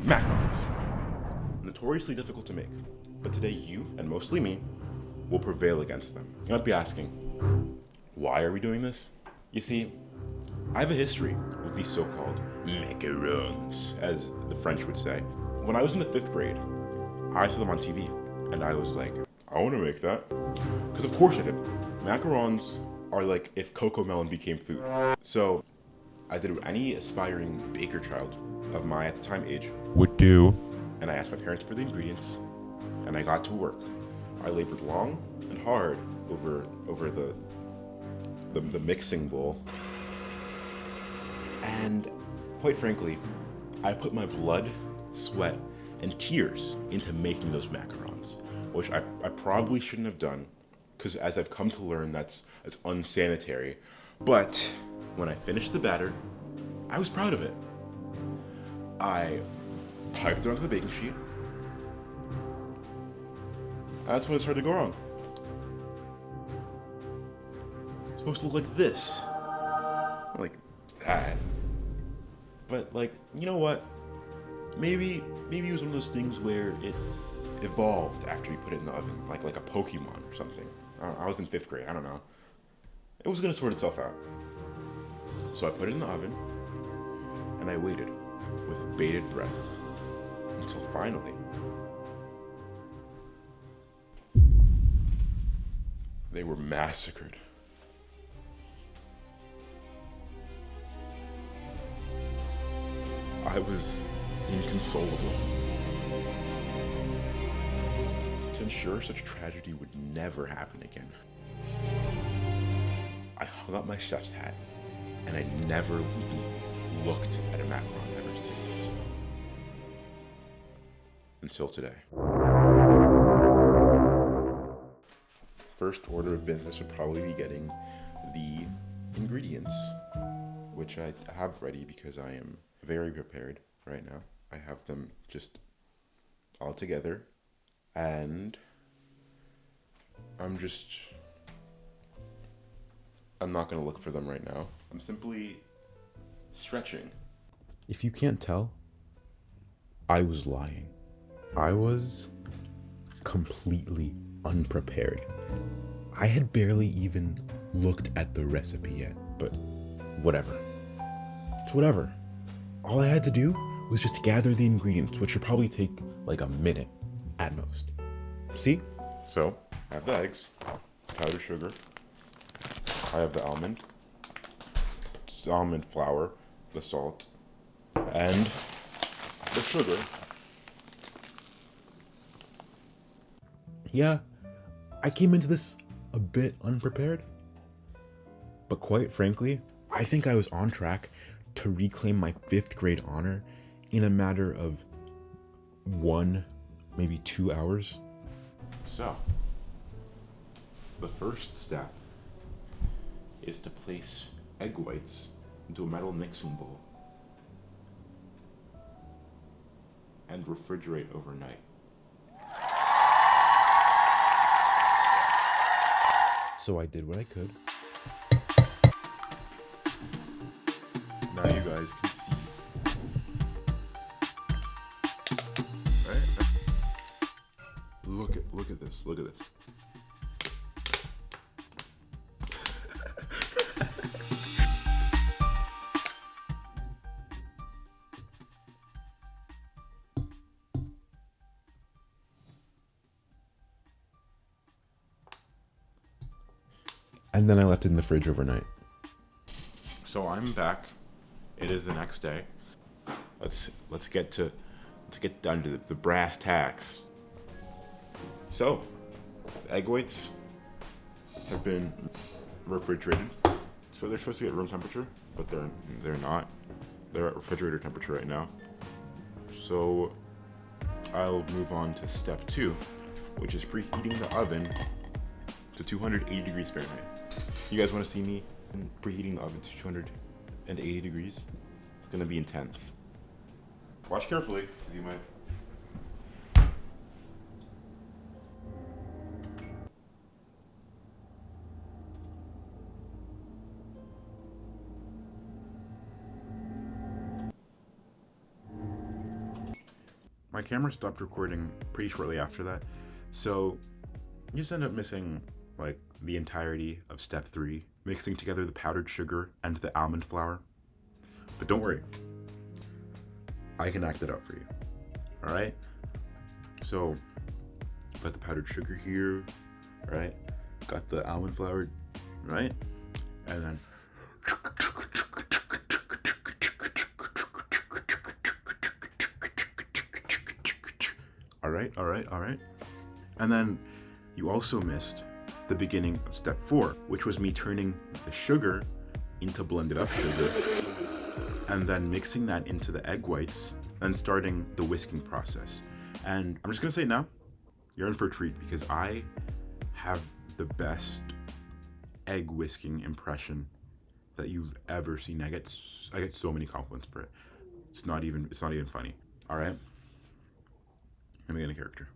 Macarons. Notoriously difficult to make, but today you, and mostly me, will prevail against them. You might be asking, why are we doing this? You see, I have a history with these so-called macarons, as the French would say. When I was in the 5th grade, I saw them on TV, and I was like, I want to make that. Because of course I did. Macarons are like if Coco Melon became food. So I did what any aspiring baker child of my at the time age would do, and I asked my parents for the ingredients, and I got to work. I labored long and hard over the mixing bowl, and quite frankly, I put my blood, sweat, and tears into making those macarons, which I probably shouldn't have done, because as I've come to learn, that's unsanitary. But when I finished the batter, I was proud of it. I piped it onto the baking sheet. That's when it started to go wrong. It's supposed to look like this. Not like that. But like, you know what? Maybe it was one of those things where it evolved after you put it in the oven, like a Pokemon or something. I was in 5th grade, I don't know. It was gonna sort itself out. So I put it in the oven, and I waited with bated breath until finally they were massacred. I was inconsolable. To ensure such tragedy would never happen again, I hung up my chef's hat, and I never even looked at a macaron ever since. Until today. First order of business would probably be getting the ingredients, which I have ready because I am very prepared right now. I have them just all together, and I'm not gonna look for them right now. I'm simply stretching. If you can't tell, I was lying. I was completely unprepared. I had barely even looked at the recipe yet, but whatever. It's whatever. All I had to do was just gather the ingredients, which should probably take like a minute at most. See? So, I have the eggs, powdered sugar, I have the almond flour, the salt, and the sugar. Yeah, I came into this a bit unprepared, but quite frankly, I think I was on track to reclaim my 5th grade honor in a matter of 1, maybe 2 hours. So, the first step is to place egg whites into a metal mixing bowl and refrigerate overnight. So I did what I could. Now you guys can see. Right? Look at this. Look at this. And then I left it in the fridge overnight. So I'm back. It is the next day. Let's get down to the brass tacks. So, the egg whites have been refrigerated. So they're supposed to be at room temperature, but they're not. They're at refrigerator temperature right now. So I'll move on to step 2, which is preheating the oven to 280 degrees Fahrenheit. You guys want to see me preheating the oven to 280 degrees? It's gonna be intense. Watch carefully, because you might. my camera stopped recording pretty shortly after that, so you just end up missing like the entirety of step 3, mixing together the powdered sugar and the almond flour. But don't worry, I can act it up for you. All right. So got the powdered sugar here, right? Got the almond flour, right? And then all right. And then you also missed the beginning of step 4, which was me turning the sugar into blended up sugar and then mixing that into the egg whites and starting the whisking process. And I'm just gonna say now, you're in for a treat because I have the best egg whisking impression that you've ever seen. I get so many compliments for it. It's not even funny. All right. Let me get a character.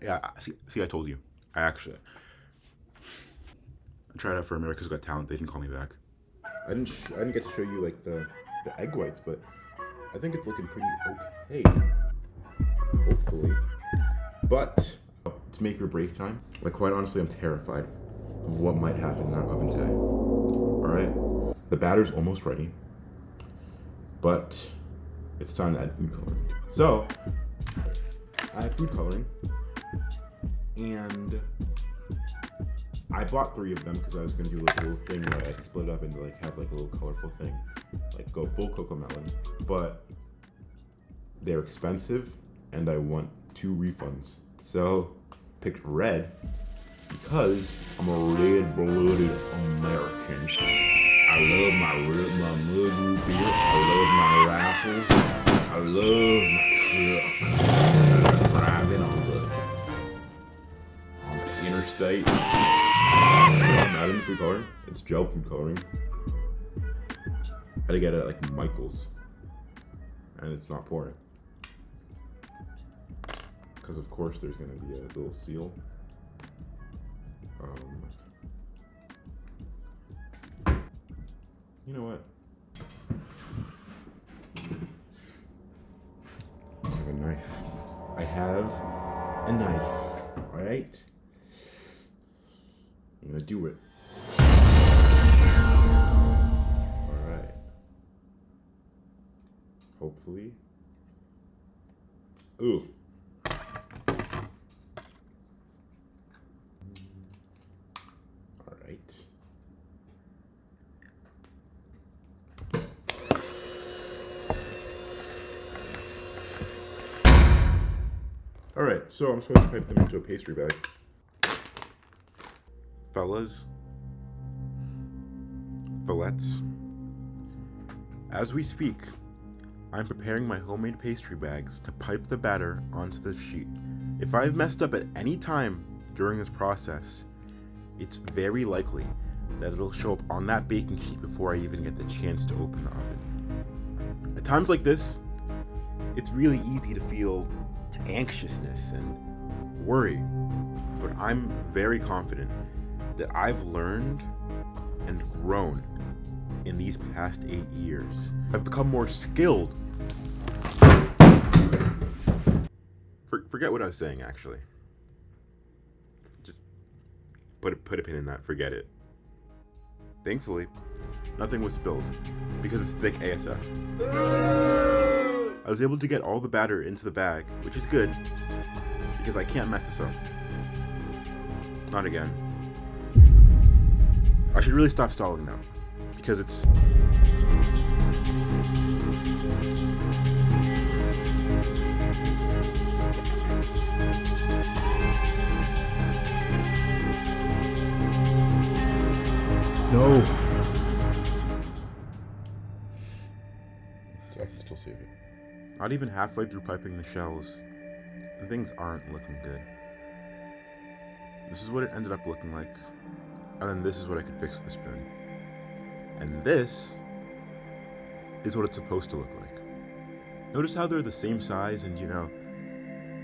Yeah, see, I told you. I tried out for America's Got Talent. They didn't call me back. I didn't get to show you like the egg whites, but I think it's looking pretty okay. Hopefully. But it's make or break time. Like, quite honestly, I'm terrified of what might happen in that oven today. All right, the batter's almost ready, but it's time to add food coloring. So I add food coloring, and I bought 3 of them because I was gonna do like a little thing where I could split it up and like have like a little colorful thing, like go full Cocomelon. But they're expensive, and I want 2 refunds, so picked red. Because I'm a red-blooded American. I love my Muggle beer. I love my rifles. I love my truck. Driving on the interstate. I'm not in food coloring. It's gel food coloring. I had to get it at like Michael's, and it's not pouring. Because of course there's gonna be a little seal. You know what? I have a knife. All right? I'm gonna do it. All right. Hopefully. Ooh. Alright, so I'm supposed to pipe them into a pastry bag. Fellas, fillettes, as we speak, I'm preparing my homemade pastry bags to pipe the batter onto the sheet. If I've messed up at any time during this process, it's very likely that it'll show up on that baking sheet before I even get the chance to open the oven. At times like this, it's really easy to feel anxiousness and worry, but I'm very confident that I've learned and grown in these past 8 years. I've become more skilled. Forget what I was saying, actually. Just put a pin in that, forget it. Thankfully, nothing was spilled because it's thick ASF. I was able to get all the batter into the bag, which is good, because I can't mess this up. Not again. I should really stop stalling now, because it's... No! So I can still save it. Not even halfway through piping the shells, and things aren't looking good. This is what it ended up looking like, and then this is what I could fix with a spoon. And this is what it's supposed to look like. Notice how they're the same size and,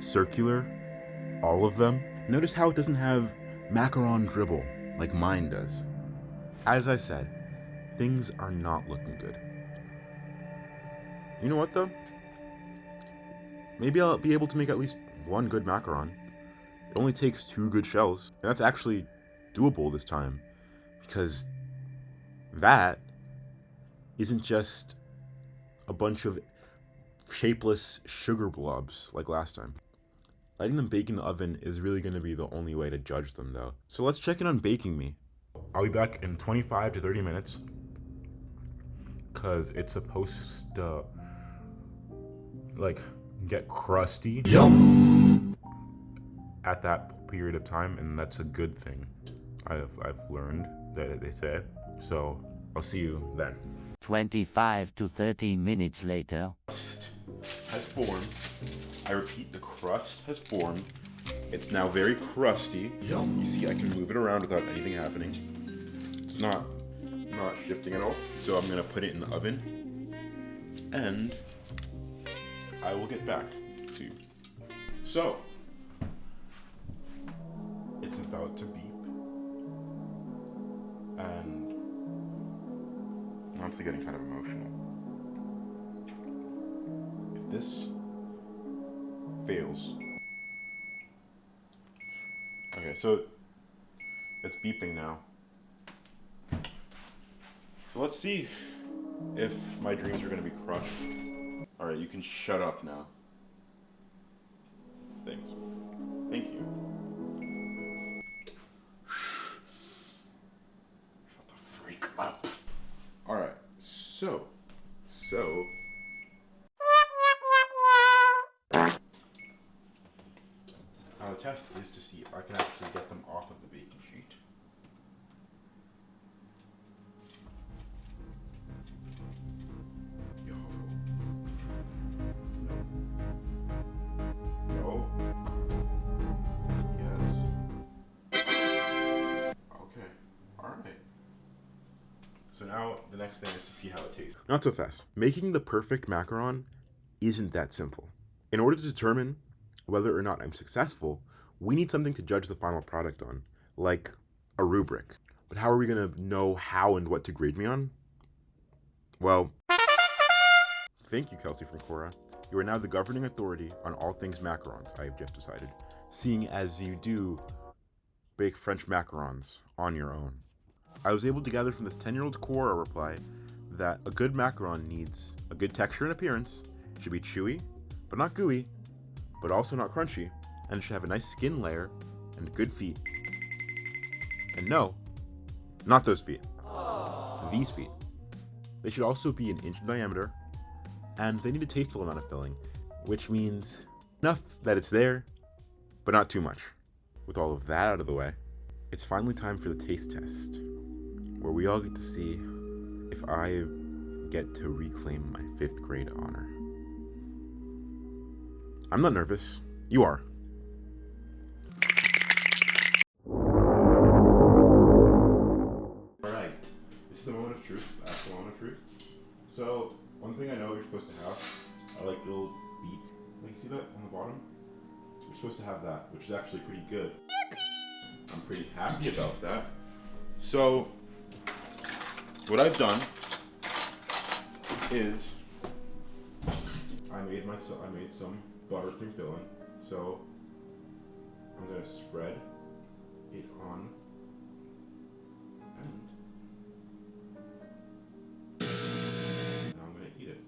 circular? All of them? Notice how it doesn't have macaron dribble like mine does. As I said, things are not looking good. You know what though? Maybe I'll be able to make at least one good macaron. It only takes 2 good shells, and that's actually doable this time, because that isn't just a bunch of shapeless sugar blobs like last time. Letting them bake in the oven is really going to be the only way to judge them though. So let's check in on baking me. I'll be back in 25 to 30 minutes, because it's supposed to like get crusty at that period of time, and that's a good thing. I've learned that they said. So I'll see you then. 25 to 30 minutes later. Crust has formed. I repeat, the crust has formed. It's now very crusty. You see, I can move it around without anything happening. It's not shifting at all. So I'm gonna put it in the oven, and I will get back to you. So it's about to beep, and I'm honestly getting kind of emotional. If this fails, okay, so it's beeping now. So let's see if my dreams are gonna be crushed. All right, you can shut up now. Thanks. Thank you. Shut the freak up. All right, so. Now the test is to see if I can actually get them off of the baking sheet. Yo. No. Yes. Okay. All right. So now the next thing is to see how it tastes. Not so fast. Making the perfect macaron isn't that simple. In order to determine whether or not I'm successful, we need something to judge the final product on, like a rubric. But how are we gonna know how and what to grade me on? Well, thank you, Kelsey from Cora. You are now the governing authority on all things macarons, I have just decided, seeing as you do bake French macarons on your own. I was able to gather from this 10-year-old Cora reply that a good macaron needs a good texture and appearance, it should be chewy, but not gooey, but also not crunchy, and it should have a nice skin layer and good feet. And no, not those feet. These feet. They should also be 1 inch in diameter, and they need a tasteful amount of filling, which means enough that it's there, but not too much. With all of that out of the way, it's finally time for the taste test, where we all get to see if I get to reclaim my 5th grade honor. I'm not nervous. You are. Alright, this is the moment of truth. That's the moment of truth. So, one thing I know you're supposed to have are like little beets. Like, see that on the bottom? You're supposed to have that, which is actually pretty good. I'm pretty happy about that. So, what I've done is I made some buttercream filling. So I'm gonna spread it on, and now I'm gonna eat it.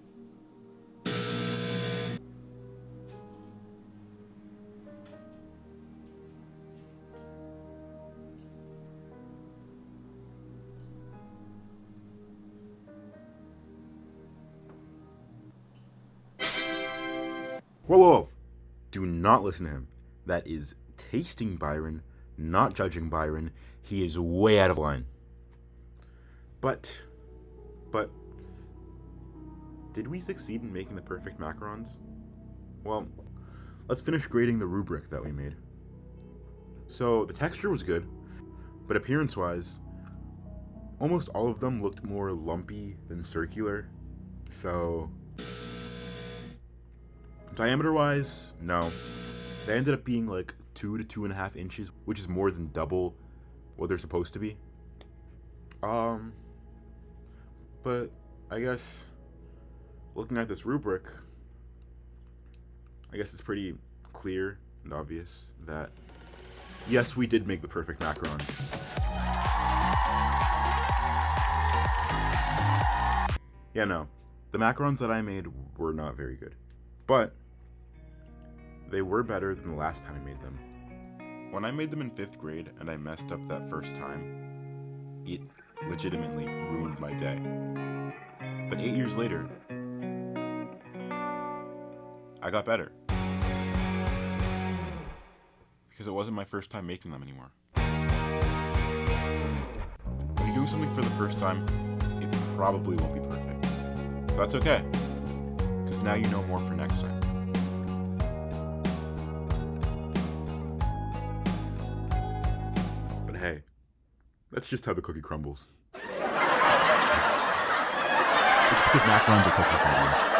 Whoa, whoa, whoa. Do not listen to him. That is tasting Byron, not judging Byron. He is way out of line. But, did we succeed in making the perfect macarons? Well, let's finish grading the rubric that we made. So, the texture was good, but appearance-wise, almost all of them looked more lumpy than circular. So, diameter-wise, no. They ended up being like 2 to 2.5 inches, which is more than double what they're supposed to be. But I guess looking at this rubric, I guess it's pretty clear and obvious that yes, we did make the perfect macaron. Yeah, no, the macarons that I made were not very good, but they were better than the last time I made them. When I made them in 5th grade and I messed up that first time, it legitimately ruined my day. But 8 years later, I got better. Because it wasn't my first time making them anymore. When you're doing something for the first time, it probably won't be perfect. But that's okay, because now you know more for next time. But hey, that's just how the cookie crumbles. It's because macarons are cookie crumble.